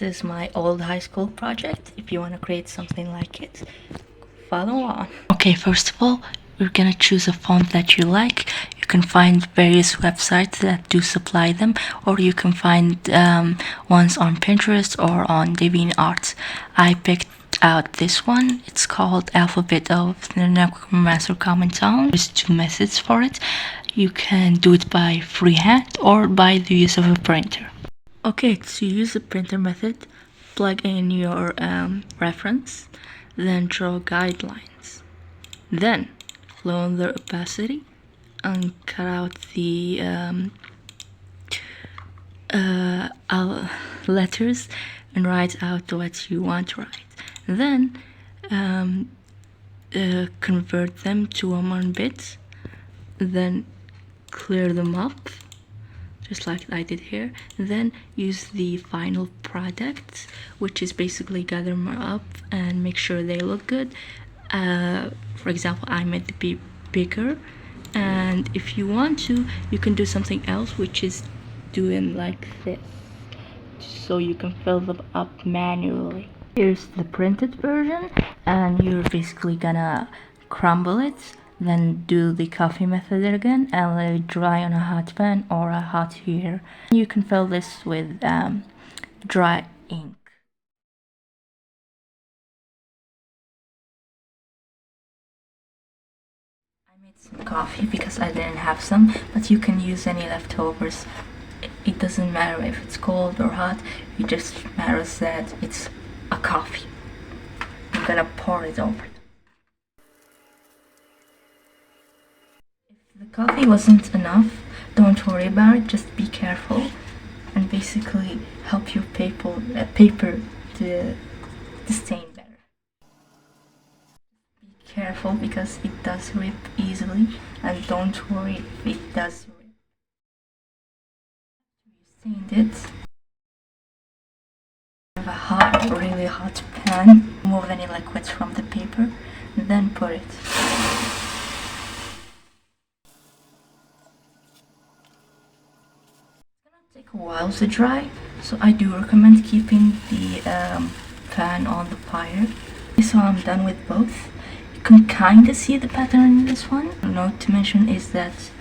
This is my old high school project. If you want to create something like it, follow on. Okay, first of all, you're gonna choose a font that you like. You can find various websites that do supply them, or you can find ones on Pinterest or on DeviantArt. I picked out this one. It's called Alphabet of the recommned tone. There's two methods for it. You can do it by freehand or by the use of a printer. Okay, to use the printer method, plug in your reference, then draw guidelines. Then lower the opacity and cut out the letters and write out what you want to write. Then convert them to 1-bit, then clear them up just like I did here. Then use the final product, which is basically gather them up and make sure they look good. For example, I made the be bigger, and if you want to, you can do something else, which is doing like this, so you can fill them up manually. Here's the printed version, and you're basically gonna crumble it, then do the coffee method again and let it dry on a hot pan or a hot heater. You can fill this with dry ink. I made some coffee because I didn't have some, but you can use any leftovers. It doesn't matter if it's cold or hot, it just matters that it's a coffee. I'm gonna pour it over. If the coffee wasn't enough, don't worry about it, just be careful and basically help your paper to stain better. Be careful because it does rip easily, and don't worry if it does rip. You stained it. Have a hot, really hot pan. Remove any liquids from the paper, and then put it. Take a while to dry, so I do recommend keeping the pan on the fire. So I'm done with both. You can kind of see the pattern in this one. A note to mention is that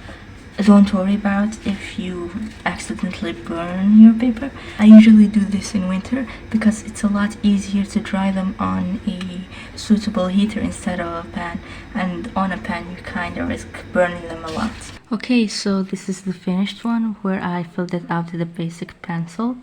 don't worry about if you accidentally burn your paper. I usually do this in winter because it's a lot easier to dry them on a suitable heater instead of a pan, and on a pan you kind of risk burning them a lot. Okay, so this is the finished one where I filled it out with a basic pencil.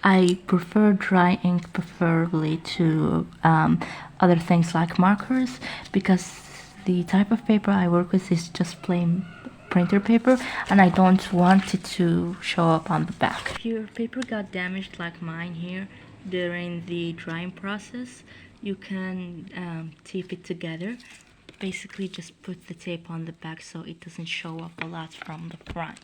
I prefer dry ink preferably to other things like markers, because the type of paper I work with is just plain printer paper and I don't want it to show up on the back. If your paper got damaged like mine here during the drying process, you can tape it together. Basically just put the tape on the back so it doesn't show up a lot from the front.